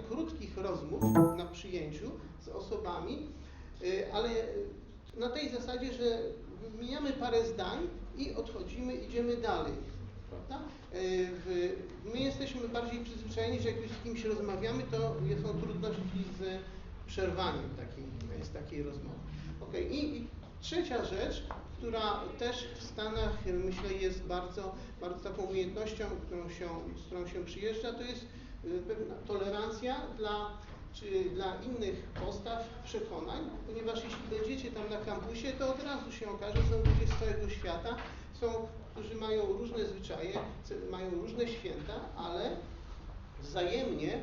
krótkich rozmów na przyjęciu z osobami, ale na tej zasadzie, że wymieniamy parę zdań i odchodzimy, idziemy dalej, prawda? My jesteśmy bardziej przyzwyczajeni, że jak już z kimś rozmawiamy, to są trudności z przerwaniem takiej rozmowy. Okay. I trzecia rzecz, która też w Stanach, myślę, jest bardzo taką umiejętnością, z którą się przyjeżdża, to jest pewna tolerancja dla innych postaw, przekonań, ponieważ jeśli będziecie tam na kampusie, to od razu się okaże, że są ludzie z całego świata, którzy mają różne zwyczaje, mają różne święta, ale wzajemnie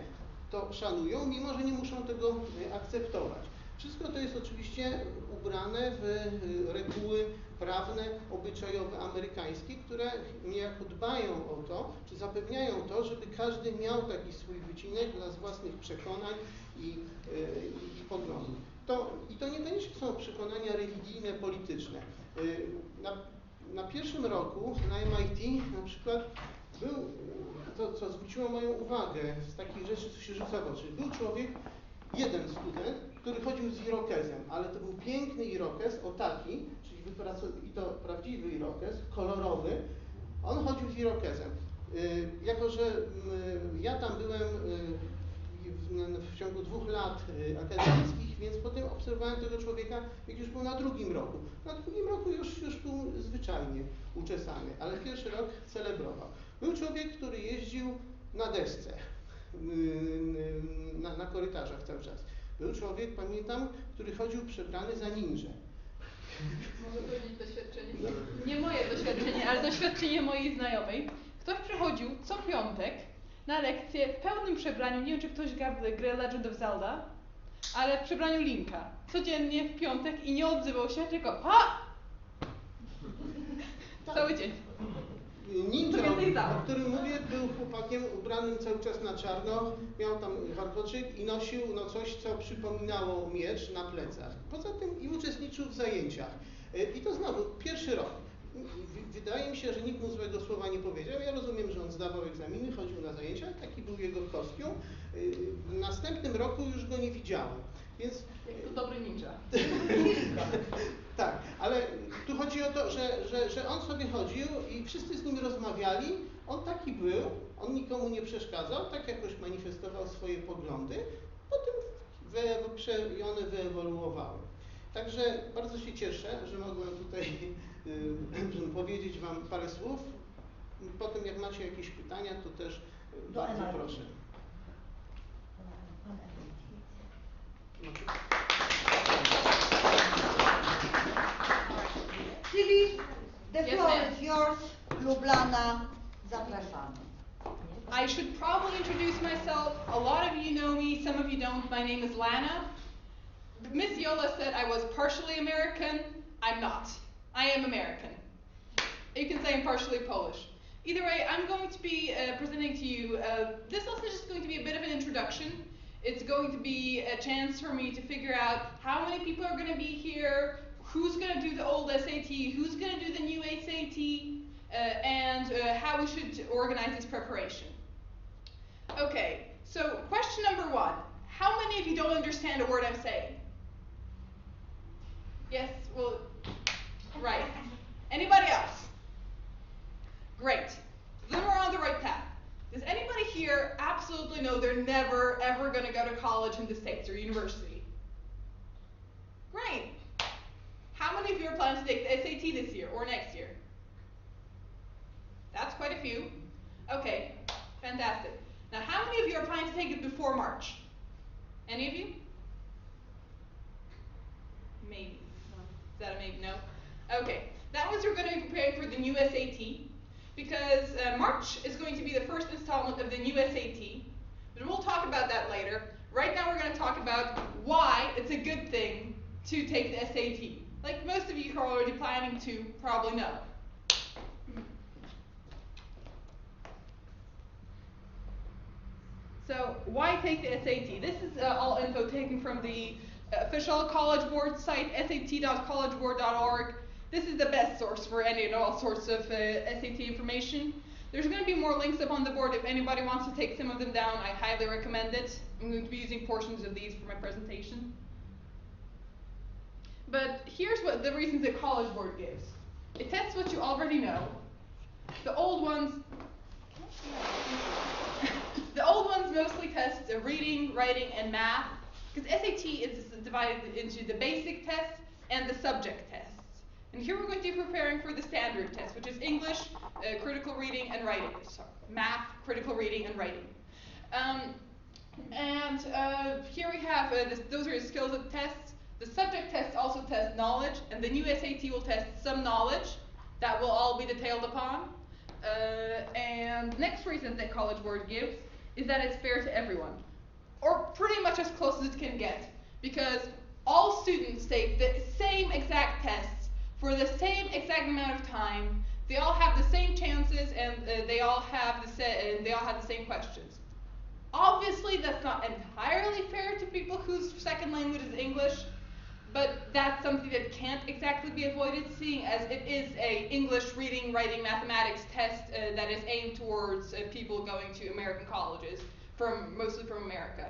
to szanują, mimo że nie muszą tego akceptować. Wszystko to jest oczywiście ubrane w reguły prawne, obyczajowe, amerykańskie, które niejako dbają o to, czy zapewniają to, żeby każdy miał taki swój wycinek dla własnych przekonań i poglądów. I to niekoniecznie są przekonania religijne, polityczne. Na pierwszym roku na MIT na przykład był to, co zwróciło moją uwagę z takich rzeczy, co się rzuca w oczy. Był człowiek, jeden student, który chodził z irokezem, ale to był piękny irokez, o taki, czyli i to prawdziwy irokez, kolorowy. On chodził z irokezem. Jako że ja tam byłem w ciągu 2 lat akademickich, więc potem obserwowałem tego człowieka, jak już był na drugim roku. Na drugim roku już był zwyczajnie uczesany, ale pierwszy rok celebrował. Był człowiek, który jeździł na desce, na korytarzach cały czas. Był człowiek, pamiętam, który chodził przebrany za ninja. Mogę powiedzieć doświadczenie? Nie moje doświadczenie, ale doświadczenie mojej znajomej. Ktoś przychodził co piątek na lekcję w pełnym przebraniu, nie wiem czy ktoś gra Legend of Zelda, ale w przebraniu Linka. Codziennie w piątek i nie odzywał się, tylko ha! Cały dzień. Ninja, o którym mówię, był chłopakiem ubranym cały czas na czarno, miał tam warkoczyk i nosił coś, co przypominało miecz na plecach. Poza tym i uczestniczył w zajęciach. I to znowu pierwszy rok. Wydaje mi się, że nikt mu złego słowa nie powiedział. Ja rozumiem, że on zdawał egzaminy, chodził na zajęcia, taki był jego kostium. W następnym roku już go nie widziałem. Więc to dobry ninja. Tak, ale tu chodzi o to, że on sobie chodził i wszyscy z nim rozmawiali, on taki był, on nikomu nie przeszkadzał, tak jakoś manifestował swoje poglądy, potem one wyewoluowały. Także bardzo się cieszę, że mogłem tutaj powiedzieć Wam parę słów. Potem jak macie jakieś pytania, to też bardzo proszę. Czyli the floor is yours, Lublana, zapraszamy. I should probably introduce myself. A lot of you know me, some of you don't. My name is Lana. Miss Yola said I was partially American. I'm not. I am American. You can say I'm partially Polish. Either way, I'm going to be presenting to you, this lesson is just going to be a bit of an introduction. It's going to be a chance for me to figure out how many people are going to be here, who's going to do the old SAT, who's going to do the new SAT, and how we should organize this preparation. Okay, so question number 1. How many of you don't understand a word I'm saying? Yes, well, right. Anybody else? Great. Then we're on the right path. Does anybody here absolutely know they're never, ever going to go to college in the States or university? Great. How many of you are planning to take the SAT this year or next year? That's quite a few. Okay, fantastic. Now, how many of you are planning to take it before March? Any of you? Maybe. Is that a maybe? No? Okay. That means you're going to be preparing for the new SAT, because March is going to be the first installment of the new SAT, but we'll talk about that later. Right now we're going to talk about why it's a good thing to take the SAT. Like most of you who are already planning to probably know. So, why take the SAT? This is all info taken from the official College Board site, sat.collegeboard.org. This is the best source for any and all sorts of SAT information. There's going to be more links up on the board if anybody wants to take some of them down. I highly recommend it. I'm going to be using portions of these for my presentation. But here's what the reasons the College Board gives. It tests what you already know. The old ones mostly test reading, writing, and math, because SAT is divided into the basic tests and the subject tests. And here we're going to be preparing for the standard test, which is English, critical reading, and writing. Sorry, math, critical reading, and writing. Here we have, those are the skills tests. The subject tests also test knowledge, and the new SAT will test some knowledge. That will all be detailed upon. And the next reason that College Board gives is that it's fair to everyone, or pretty much as close as it can get, because all students take the same exact tests for the same exact amount of time. They all have the same chances, and they all have the same questions. Obviously, that's not entirely fair to people whose second language is English, but that's something that can't exactly be avoided, seeing as it is a English reading, writing, mathematics test that is aimed towards people going to American colleges, mostly from America.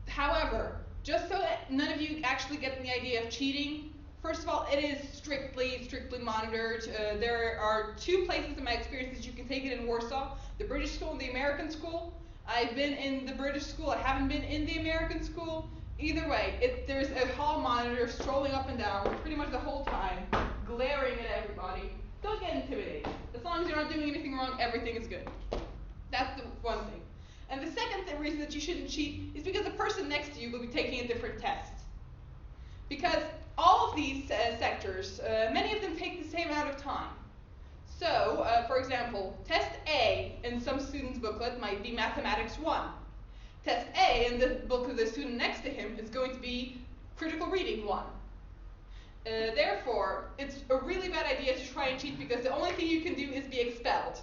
However, just so that none of you actually get the idea of cheating, first of all, it is strictly monitored. There are two places in my experience that you can take it in Warsaw, the British school and the American school. I've been in the British school, I haven't been in the American school. Either way, there's a hall monitor strolling up and down pretty much the whole time, glaring at everybody. Don't get intimidated. As long as you're not doing anything wrong, everything is good. That's the one thing. And the second reason that you shouldn't cheat is because the person next to you will be taking a different test. Because all of these sectors, many of them take the same amount of time. So, for example, Test A in some student's booklet might be Mathematics 1. Test A in the book of the student next to him is going to be Critical Reading 1. Therefore, it's a really bad idea to try and cheat, because the only thing you can do is be expelled.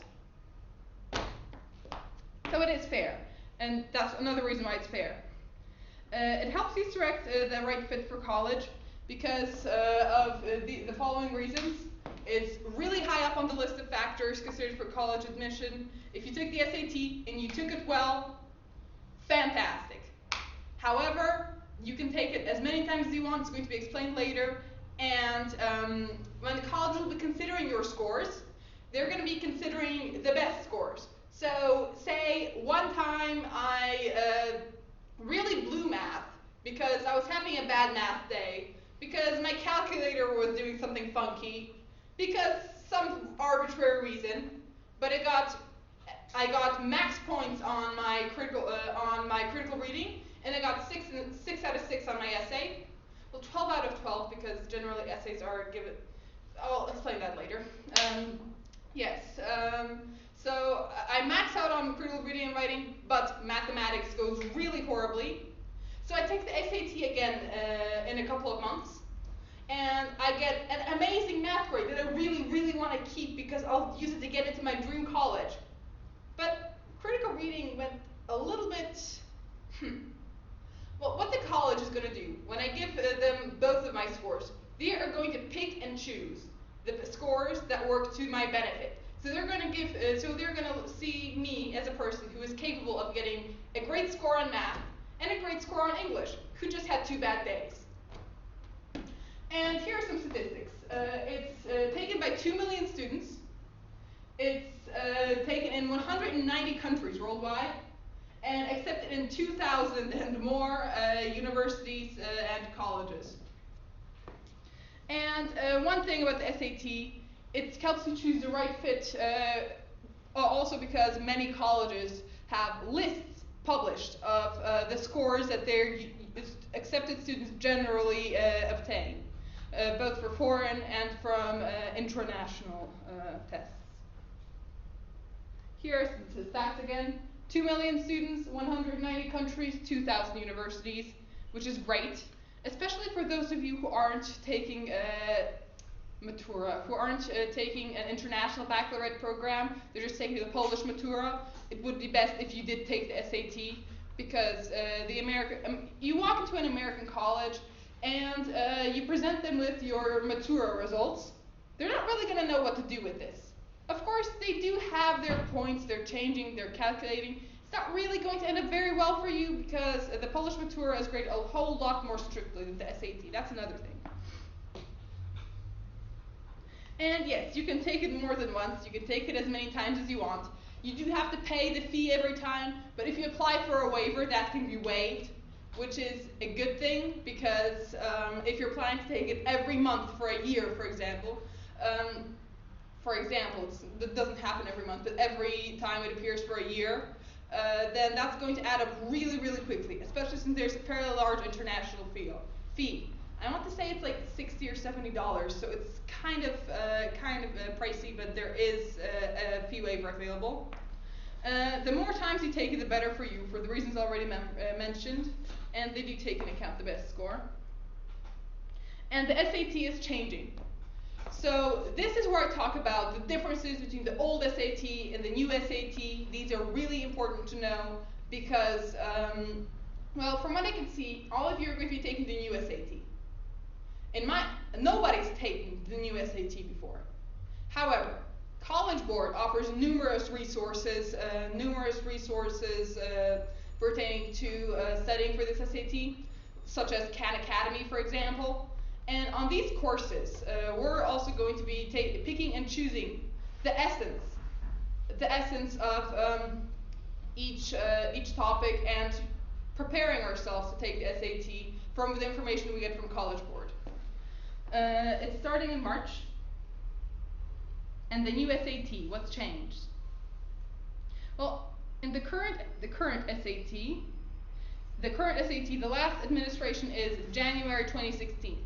So it is fair, and that's another reason why it's fair. It helps you select the right fit for college because of the following reasons. It's really high up on the list of factors considered for college admission. If you took the SAT and you took it well, fantastic. However, you can take it as many times as you want. It's going to be explained later. And when the college will be considering your scores, they're going to be considering the best scores. So say one time I really blew math because I was having a bad math day, because my calculator was doing something funky, because some arbitrary reason, but I got max points on my critical reading, and I got 6 out of 6 on my essay. Well, 12 out of 12, because generally essays are given. I'll explain that later. So I max out on critical reading and writing, but mathematics goes really horribly. So I take the SAT again in a couple of months, and I get an amazing math grade that I really, really want to keep because I'll use it to get into my dream college. But critical reading went a little bit, Well, what the college is going to do, when I give them both of my scores, they are going to pick and choose the scores that work to my benefit. So they're going to see me as a person who is capable of getting a great score on math and a great score on English, who just had 2 bad days. And here are some statistics. It's taken by 2 million students. It's taken in 190 countries worldwide, and accepted in 2,000 and more universities and colleges. And one thing about the SAT, it helps you choose the right fit, also because many colleges have lists published of the scores that their accepted students generally obtain, both for foreign and from international tests. Here are the stats again. 2 million students, 190 countries, 2,000 universities, which is great, especially for those of you who aren't taking Matura, who aren't taking an international baccalaureate program, they're just taking the Polish Matura. It would be best if you did take the SAT, because you walk into an American college and you present them with your Matura results. They're not really going to know what to do with this. Of course, they do have their points, they're changing, they're calculating. It's not really going to end up very well for you because the Polish Matura is graded a whole lot more strictly than the SAT. That's another thing. And yes, you can take it more than once. You can take it as many times as you want. You do have to pay the fee every time, but if you apply for a waiver, that can be waived, which is a good thing because if you're planning to take it every month for a year, for example, that doesn't happen every month, but every time it appears for a year, then that's going to add up really, really quickly, especially since there's a fairly large international fee. I want to say it's like $60 or $70, so it's kind of pricey, but there is a fee waiver available. The more times you take it, the better for you, for the reasons already mentioned, and they do take into account the best score. And the SAT is changing. So this is where I talk about the differences between the old SAT and the new SAT. These are really important to know because, well, from what I can see, all of you are going to be taking the new SAT. Nobody's taken the new SAT before. However, College Board offers numerous resources pertaining to studying for this SAT, such as Khan Academy, for example. And on these courses, we're also going to be picking and choosing the essence of each topic and preparing ourselves to take the SAT from the information we get from College Board. It's starting in March. And the new SAT, what's changed? Well, in the current SAT, the last administration is January 2016.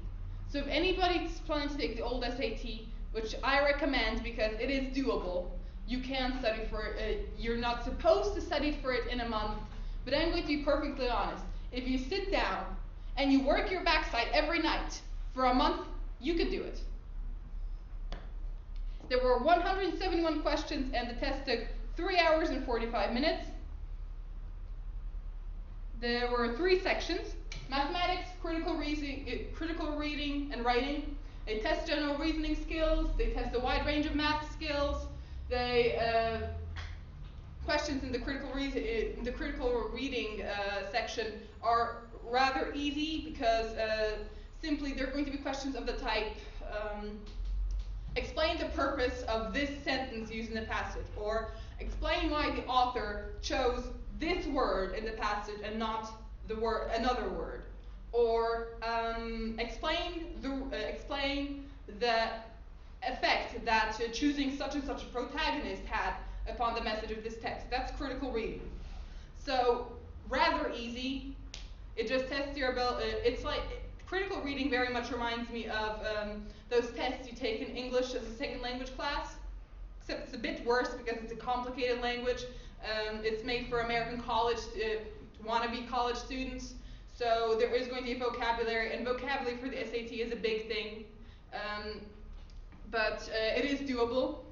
So if anybody's planning to take the old SAT, which I recommend because it is doable, you can study for it. You're not supposed to study for it in a month, but I'm going to be perfectly honest. If you sit down and you work your backside every night for a month, you could do it. There were 171 questions and the test took 3 hours and 45 minutes. There were 3 sections: mathematics, critical reading and writing. They test general reasoning skills, they test a wide range of math skills. Questions in the critical reading section are rather easy because simply they're going to be questions of the type, explain the purpose of this sentence used in the passage, or explain why the author chose this word in the passage and not another word, or explain the effect that choosing such and such a protagonist had upon the message of this text. That's critical reading. So rather easy. It just tests your ability. It's like critical reading very much reminds me of those tests you take in English as a second language class, except it's a bit worse because it's a complicated language. It's made for American college, wannabe college students. So there is going to be vocabulary, and vocabulary for the SAT is a big thing. But it is doable.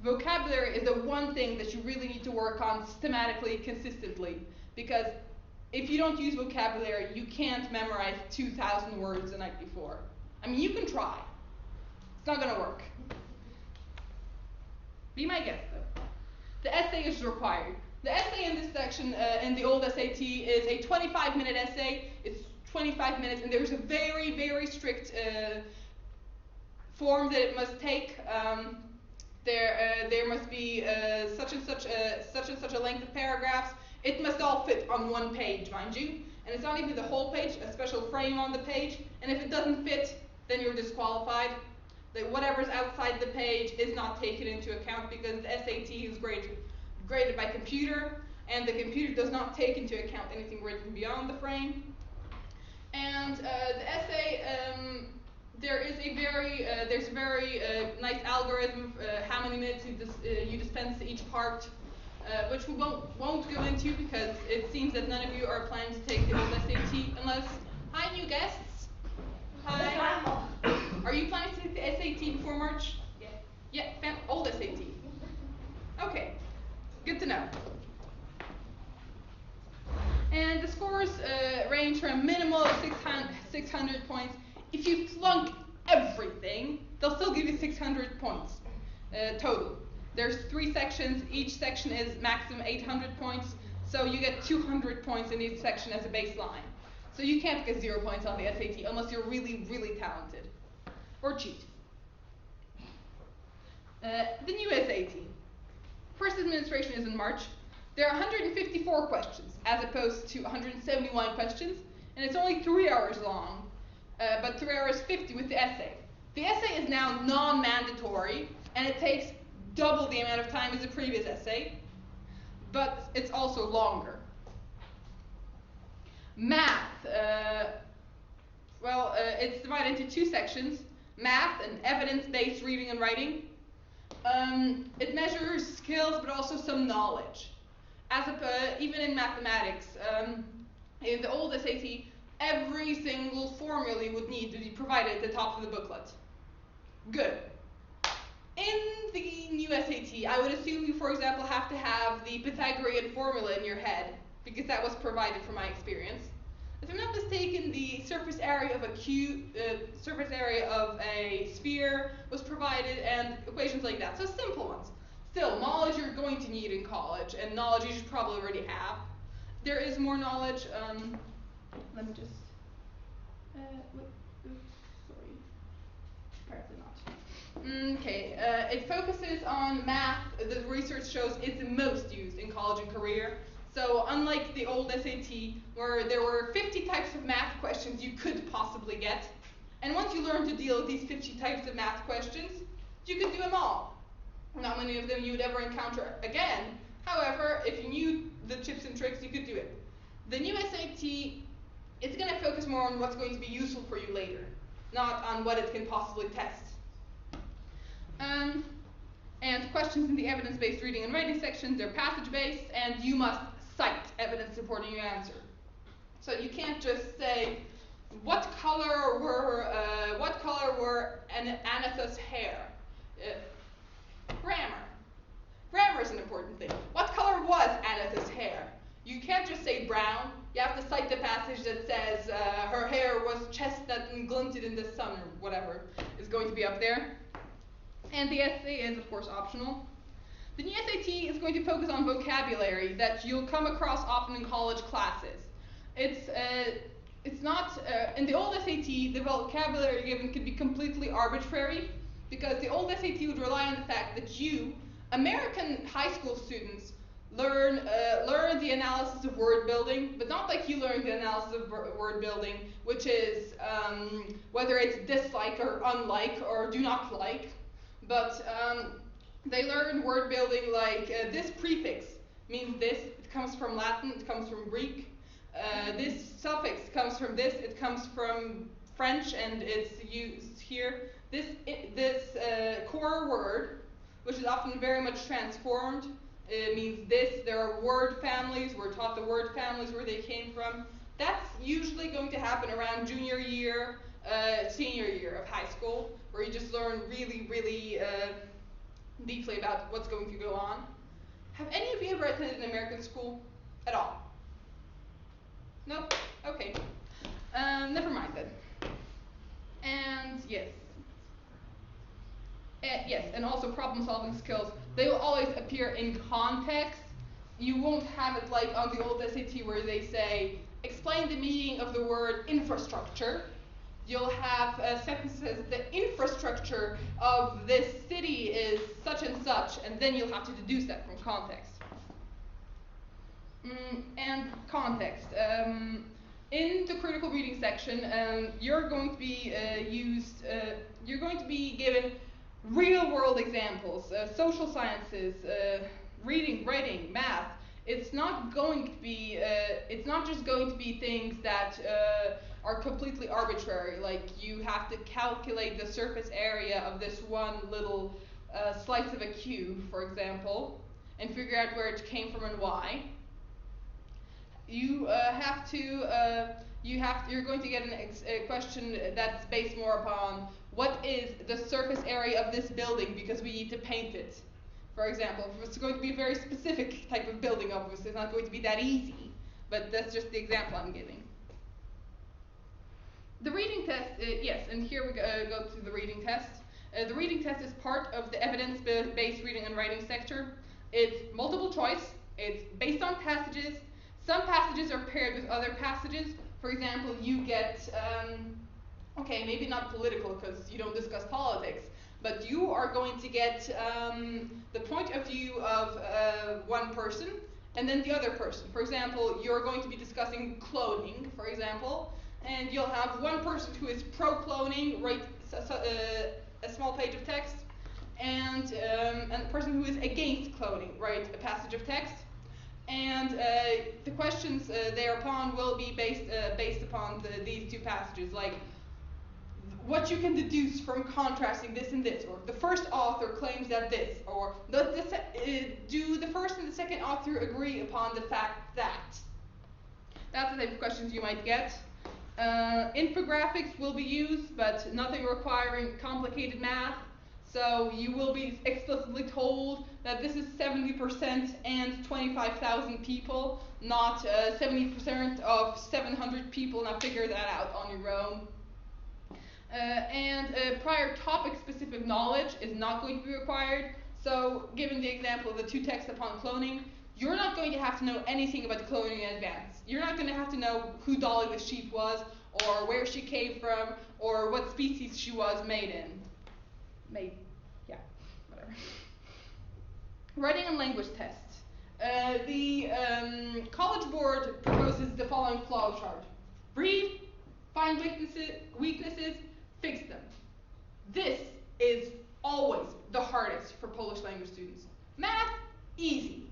Vocabulary is the one thing that you really need to work on systematically, consistently, because if you don't use vocabulary, you can't memorize 2,000 words the night before. I mean, you can try. It's not going to work. Be my guest, though. The essay is required. The essay in this section, in the old SAT, is a 25-minute essay. It's 25 minutes, and there's a very, very strict form that it must take. There must be such and such a length of paragraphs. It must all fit on one page, mind you. And it's not even the whole page, a special frame on the page. And if it doesn't fit, then you're disqualified. Whatever's outside the page is not taken into account because the SAT is graded by computer, and the computer does not take into account anything written beyond the frame. And the essay, there's a very nice algorithm how many minutes you dispense to each part, which we won't go into because it seems that none of you are planning to take the old SAT unless. Hi, new guests. Hi. Are you planning to take the SAT before March? Yeah. Yeah, old SAT. Okay, good to know. And the scores range from a minimal of 600 points. If you flunk everything, they'll still give you 600 points total. There's 3 sections, each section is maximum 800 points, so you get 200 points in each section as a baseline. So you can't get 0 points on the SAT unless you're really, really talented. Or cheat. The new SAT. First administration is in March. There are 154 questions, as opposed to 171 questions, and it's only 3 hours long, but 3 hours 50 with the essay. The essay is now non-mandatory, and it takes double the amount of time as the previous essay, but it's also longer. Math. It's divided into 2 sections, math and evidence-based reading and writing. It measures skills, but also some knowledge. Even in mathematics, in the old SAT, every single formula you would need to be provided at the top of the booklet. Good. In the new SAT, I would assume you, for example, have to have the Pythagorean formula in your head, because that was provided from my experience. If I'm not mistaken, the surface area of a sphere was provided, and equations like that. So simple ones. Still, knowledge you're going to need in college, and knowledge you should probably already have. There is more knowledge. Let me just. Sorry. Apparently not. Okay. It focuses on math. The research shows it's the most used in college and career. So unlike the old SAT, where there were 50 types of math questions you could possibly get, and once you learn to deal with these 50 types of math questions, you could do them all. Not many of them you would ever encounter again. However, if you knew the tips and tricks, you could do it. The new SAT, it's going to focus more on what's going to be useful for you later, not on what it can possibly test. And questions in the evidence-based reading and writing section, they're passage-based, and you must cite evidence supporting your answer. So you can't just say, what color were Anatha's hair? Grammar. Grammar is an important thing. What color was Anatha's hair? You can't just say brown. You have to cite the passage that says her hair was chestnut and glinted in the sun, or whatever is going to be up there. And the essay is, of course, optional. The new SAT is going to focus on vocabulary that you'll come across often in college classes. It's not, in the old SAT, the vocabulary given could be completely arbitrary, because the old SAT would rely on the fact that you, American high school students, learn the analysis of word building, but not like you learn the analysis of word building, which is whether it's dislike or unlike or do not like. But they learn word building like this prefix means this. It comes from Latin. It comes from Greek. This suffix comes from this. It comes from French, and it's used here. This core word, which is often very much transformed, means this. There are word families. We're taught the word families, where they came from. That's usually going to happen around junior year, senior year of high school, where you just learn really, really deeply about what's going to go on. Have any of you ever attended an American school at all? Nope? Okay. Never mind then. And yes. Yes, and also problem-solving skills. They will always appear in context. You won't have it like on the old SAT where they say, explain the meaning of the word infrastructure. You'll have sentences, the infrastructure of this city is such and such, and then you'll have to deduce that from context. And context. In the critical reading section, you're going to be given real-world examples, social sciences, reading, writing, math. It's not going to be. It's not just going to be things that are completely arbitrary. Like you have to calculate the surface area of this one little slice of a cube, for example, and figure out where it came from and why. You're going to get a question that's based more upon what is the surface area of this building, because we need to paint it. For example, if it's going to be a very specific type of building, obviously it's not going to be that easy, but that's just the example I'm giving. The reading test, yes, and here we go to the reading test. The reading test is part of the evidence-based reading and writing sector. It's multiple choice. It's based on passages. Some passages are paired with other passages. For example, you get, okay, maybe not political because you don't discuss politics, but you are going to get the point of view of one person and then the other person. For example, you're going to be discussing cloning, for example, and you'll have one person who is pro-cloning write a small page of text, and the person who is against cloning write a passage of text. And the questions thereupon will be based upon these two passages, like what you can deduce from contrasting this and this, or the first author claims that this, or do the first and the second author agree upon the fact that. That's the type of questions you might get. Infographics will be used, but nothing requiring complicated math. So you will be explicitly told that this is 70% and 25,000 people, not 70% of 700 people. Now figure that out on your own. Prior topic-specific knowledge is not going to be required. So, given the example of the two texts upon cloning, you're not going to have to know anything about cloning in advance. You're not going to have to know who Dolly the sheep was, or where she came from, or what species she was made in. Whatever. Writing and language tests. The College Board proposes the following flow chart. Read, find weaknesses, fix them. This is always the hardest for Polish language students. Math, easy.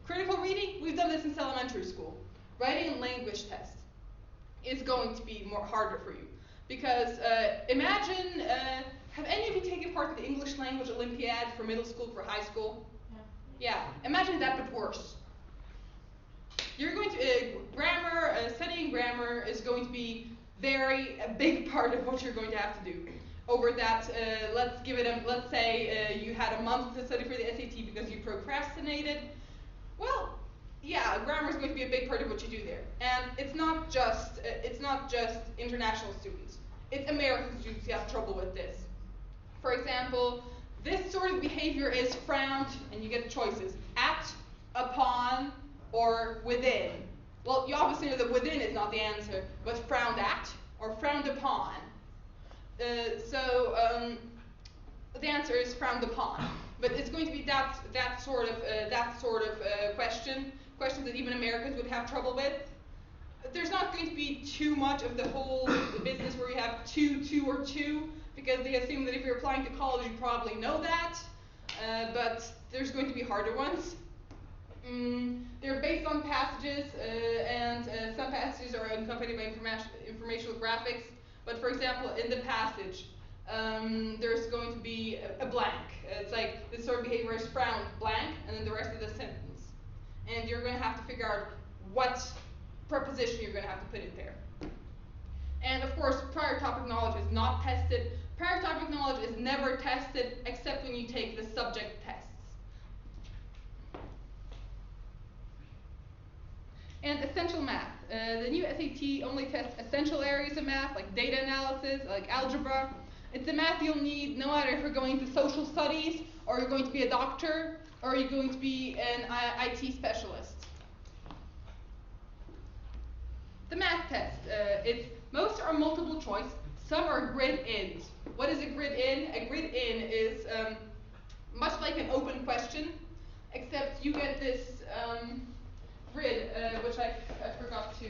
Critical reading, we've done this since elementary school. Writing and language test is going to be harder for you. Because imagine, have any of you taken part in the English language Olympiad for middle school, for high school? Yeah, imagine that but worse. You're going to, studying grammar is going to be a big part of what you're going to have to do. Over that, let's say you had a month to study for the SAT because you procrastinated. Well, yeah, grammar is going to be a big part of what you do there. And it's not just international students. It's American students who have trouble with this. For example, this sort of behavior is frowned, and you get choices: at, upon, or within. Well, you obviously know that within is not the answer, but frowned at or frowned upon. The answer is frowned upon. But it's going to be that sort of questions that even Americans would have trouble with. There's not going to be too much of the whole business where you have two, or two, because they assume that if you're applying to college, you probably know that. But there's going to be harder ones. They're based on passages, and some passages are accompanied by informational graphics. But for example, in the passage, there's going to be a blank. It's like this sort of behavior is frowned, blank, and then the rest of the sentence. And you're going to have to figure out what preposition you're going to have to put in there. And of course, prior topic knowledge is not tested. Prior topic knowledge is never tested except when you take the subject tests. And essential math. The new SAT only tests essential areas of math, like data analysis, like algebra. It's the math you'll need no matter if you're going to social studies, or you're going to be a doctor, or you're going to be an IT specialist. The math test. Most are multiple choice, some are grid-ins. What is a grid-in? A grid-in is much like an open question, except you get this grid, which I forgot to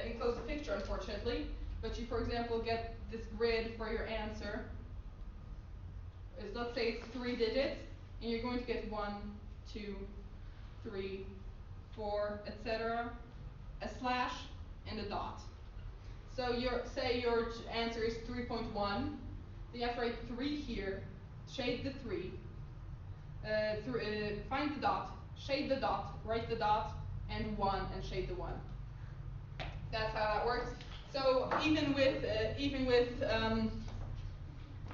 enclose the picture, unfortunately. But you, for example, get this grid for your answer. Let's say it's 3 digits, and you're going to get 1, 2, 3, 4, etc., a slash, and a dot. So say your answer is 3.1, then you have to write 3 here, shade the 3, find the dot, shade the dot, write the dot, and 1, and shade the 1. That's how that works. So even with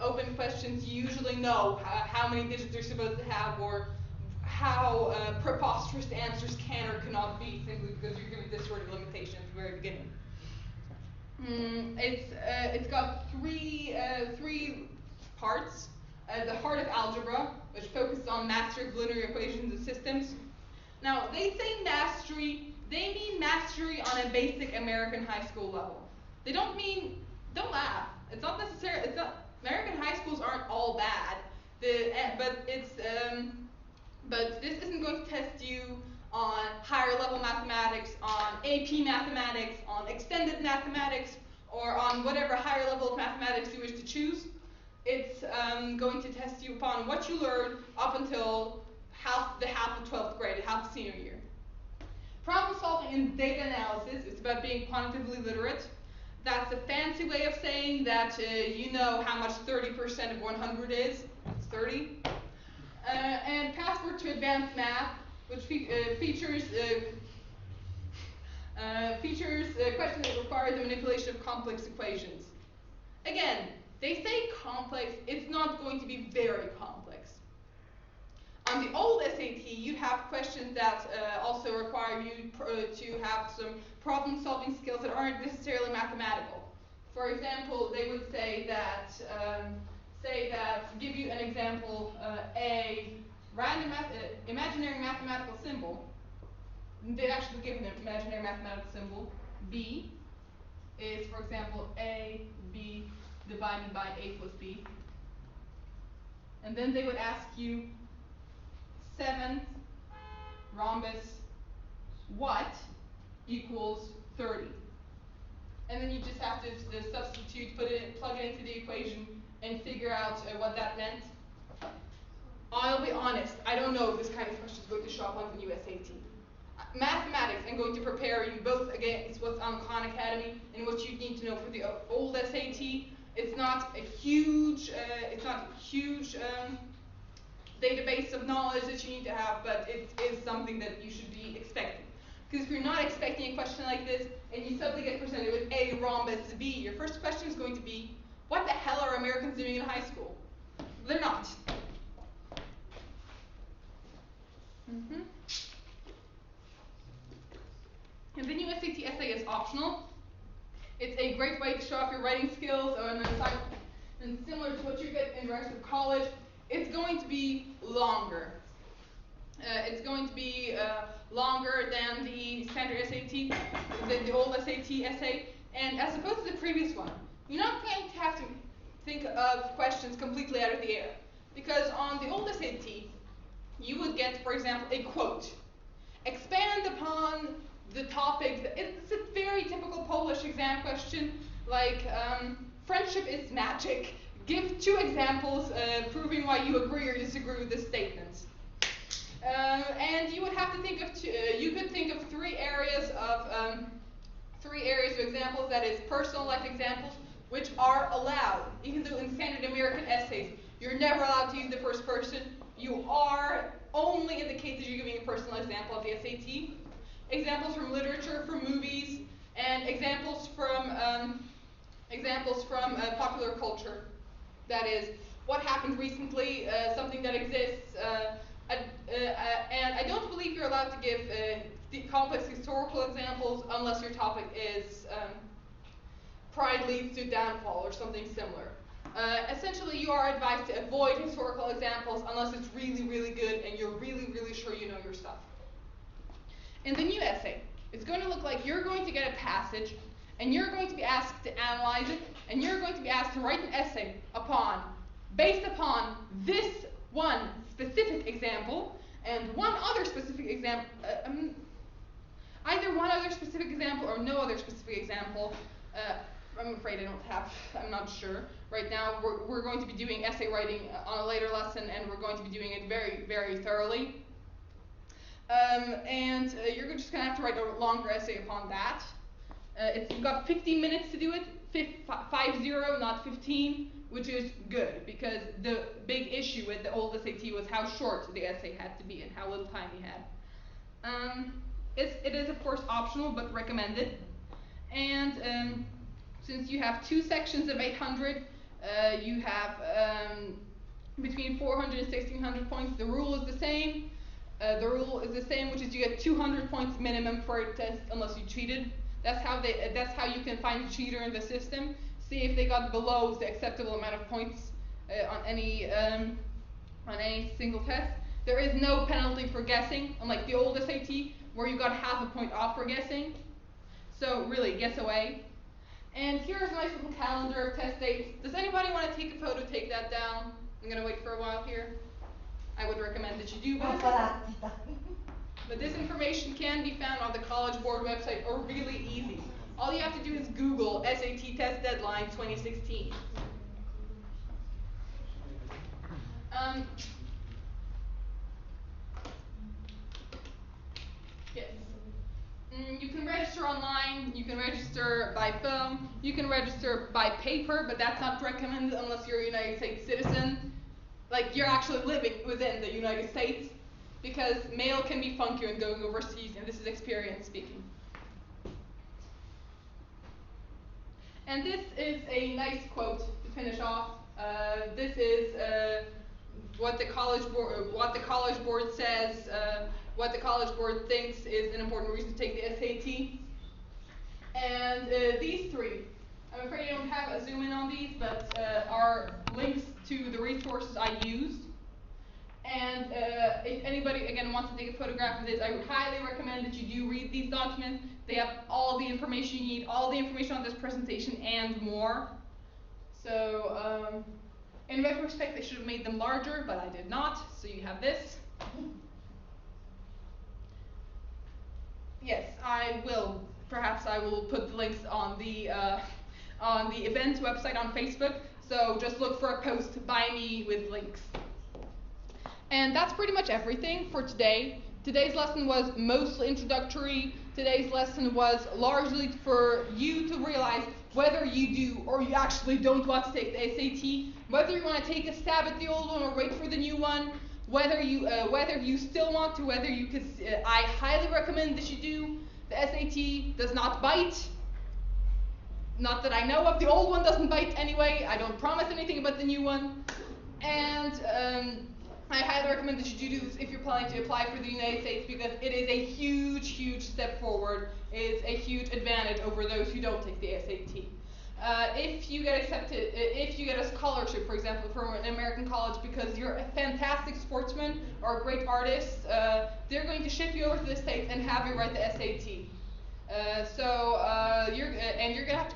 open questions, you usually know how many digits you're supposed to have, or how preposterous the answers can or cannot be, simply because you're given this sort of limitation at the very beginning. It's got three parts. The heart of algebra, which focuses on mastery of linear equations and systems. Now, they say mastery, they mean mastery on a basic American high school level. They don't mean, don't laugh, it's not necessarily, American high schools aren't all bad, but this isn't going to test you on higher level mathematics, on AP mathematics, on extended mathematics, or on whatever higher level of mathematics you wish to choose. It's going to test you upon what you learned up until half of 12th grade, half of senior year. Problem solving and data analysis is about being quantitatively literate. That's a fancy way of saying that you know how much 30% of 100 is. It's 30. And Passport to Advanced Math, which features questions that require the manipulation of complex equations. Again, they say complex, it's not going to be very complex. On the old SAT, you'd have questions that also require you to have some problem-solving skills that aren't necessarily mathematical. For example, they would say that, give you an example, a random imaginary mathematical symbol. They'd actually give an imaginary mathematical symbol. B is, for example, A, B divided by A plus B. And then they would ask you 7 rhombus what equals 30. And then you just have to substitute, plug it into the equation, and figure out what that meant. I'll be honest, I don't know if this kind of question is going to show up on the new SAT. Mathematics, I'm going to prepare you both against what's on Khan Academy and what you need to know for the old SAT. It's not a huge, database of knowledge that you need to have, but it is something that you should be expecting. Because if you're not expecting a question like this, and you suddenly get presented with A rhombus B, your first question is going to be, what the hell are Americans doing in high school? They're not. And the new SAT essay is optional. It's a great way to show off your writing skills, and similar to what you get in the rest of college, it's going to be longer. It's going to be longer than the standard SAT, the old SAT essay, and as opposed to the previous one, you're not going to have to think of questions completely out of the air. Because on the old SAT, you would get, for example, a quote. Expand upon the topic. It's a very typical Polish exam question, like friendship is magic. Give 2 examples proving why you agree or disagree with this statement. And you would have to think of you could think of 3 areas of examples. That is, personal life examples, which are allowed, even though in standard American essays you're never allowed to use the first person. You are only in the case that you're giving a personal example of the SAT. Examples from literature, from movies, and examples from popular culture. That is, what happened recently, something that exists, and I don't believe you're allowed to give complex historical examples unless your topic is pride leads to downfall or something similar. Essentially, you are advised to avoid historical examples unless it's really, really good and you're really, really sure you know your stuff. In the new essay, it's going to look like you're going to get a passage, and you're going to be asked to analyze it, and you're going to be asked to write an essay based upon this one specific example, and one other specific example, either one other specific example or no other specific example. I'm afraid I don't have, I'm not sure. Right now, we're going to be doing essay writing on a later lesson, and we're going to be doing it very, very thoroughly. You're just going to have to write a longer essay upon that. You've got 15 minutes to do it, 50, not 15, which is good, because the big issue with the old SAT was how short the essay had to be and how little time you had. It is, of course, optional, but recommended. And since you have 2 sections of 800, you have between 400 and 1600 points. The rule is the same. Which is you get 200 points minimum for a test unless you cheated. That's how you can find a cheater in the system. See if they got below the acceptable amount of points on any single test. There is no penalty for guessing, unlike the old SAT, where you got half a point off for guessing. So really, guess away. And here's a nice little calendar of test dates. Does anybody want to take a photo? Take that down. I'm gonna wait for a while here. I would recommend that you do this. But this information can be found on the College Board website, or really easy. All you have to do is Google SAT test deadline 2016. Yes. You can register online, you can register by phone, you can register by paper, but that's not recommended unless you're a United States citizen. Like, you're actually living within the United States, because mail can be funky when going overseas, and this is experience speaking. And this is a nice quote to finish off. This is what the College Board says, what the College Board thinks is an important reason to take the SAT. And these three, I'm afraid I don't have a zoom in on these, but are links to the resources I used. And if anybody, again, wants to take a photograph of this, I would highly recommend that you do read these documents. They have all the information you need, all the information on this presentation, and more. So, in retrospect, they should have made them larger, but I did not, so you have this. Yes, I will. Perhaps I will put the links on the events website on Facebook. So just look for a post by me with links. And that's pretty much everything for today. Today's lesson was mostly introductory. Today's lesson was largely for you to realize whether you do or you actually don't want to take the SAT, whether you want to take a stab at the old one or wait for the new one, whether you still want to, whether you could. I highly recommend that you do. The SAT does not bite. Not that I know of. The old one doesn't bite anyway. I don't promise anything about the new one. And I highly recommend that you do this if you're planning to apply for the United States, because it is a huge, huge step forward. It's a huge advantage over those who don't take the SAT. If you get accepted, if you get a scholarship, for example, from an American college because you're a fantastic sportsman or a great artist, they're going to ship you over to the States and have you write the SAT. You're gonna have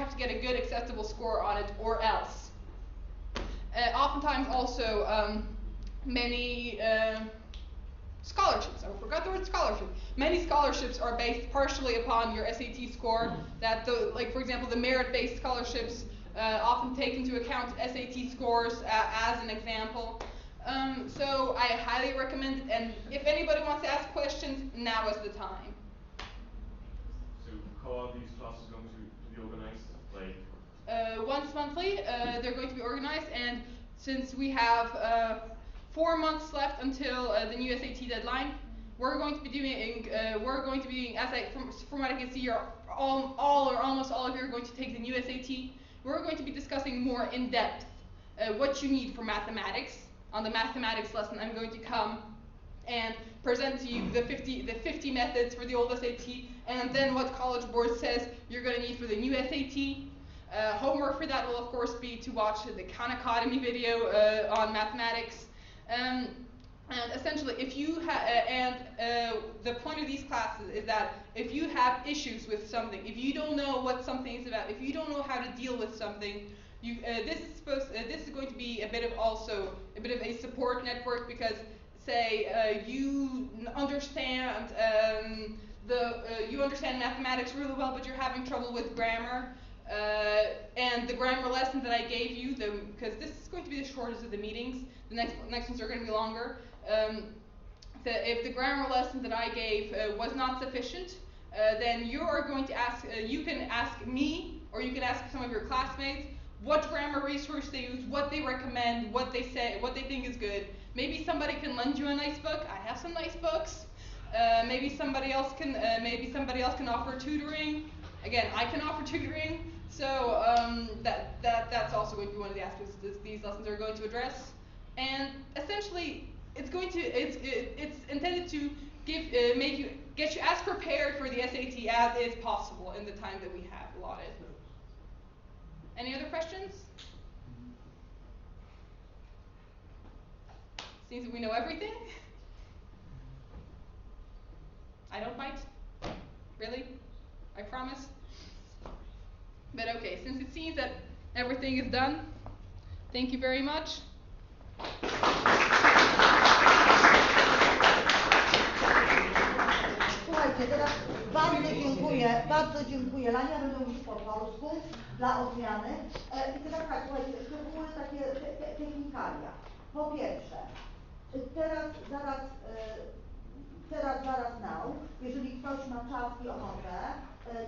to get a good acceptable score on it, or else. Oftentimes also many scholarships. I forgot the word scholarship. Many scholarships are based partially upon your SAT score. Like for example, the merit-based scholarships often take into account SAT scores as an example. So I highly recommend it. And if anybody wants to ask questions, now is the time. So how are these classes going to be organized? Like once monthly, they're going to be organized, and since we have 4 months left until the new SAT deadline, we're going to be doing, from what I can see, all or almost all of you are going to take the new SAT. We're going to be discussing more in depth what you need for mathematics. On the mathematics lesson, I'm going to come and present to you the 50 methods for the old SAT, and then what College Board says you're going to need for the new SAT. Homework for that will, of course, be to watch the Khan Academy video on mathematics. And essentially, if you the point of these classes is that if you have issues with something, if you don't know what something is about, if you don't know how to deal with something, this is going to be a bit of a support network, because say you understand mathematics really well, but you're having trouble with grammar. And the grammar lesson that I gave you, because this is going to be the shortest of the meetings, the next ones are going to be longer. If the grammar lesson that I gave was not sufficient, then you can ask me, or you can ask some of your classmates what grammar resource they use, what they recommend, what they say, what they think is good. Maybe somebody can lend you a nice book. I have some nice books. Maybe somebody else can offer tutoring. Again, I can offer tutoring. So that's also going to be one of the aspects that these lessons are going to address. And essentially, it's intended to get you as prepared for the SAT as is possible in the time that we have allotted. Any other questions? Seems that we know everything. I don't bite. Really? I promise. But okay, since it seems that everything is done, thank you very much. Słuchajcie, teraz bardzo dziękuję Lani, ja będę mówić po polsku dla odmiany. I teraz tak, słuchajcie, szczegóły takie technikalia. Po pierwsze, zaraz now, jeżeli ktoś ma czas i ochotę,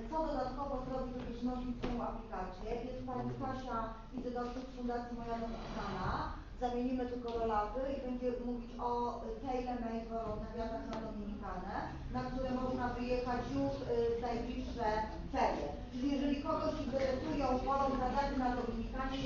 co dodatkowo zrobić, żeby wzmocnić swoją aplikację, jest pani Kasia Izydorczyk z Fundacji Moja Dominikana. Zamienimy tylko rolaty i będzie mówić o tailor-made wolontariatach na Dominikanę, na które można wyjechać już w najbliższe ferie. Czyli jeżeli kogoś interesują wolontariaty na Dominikanie,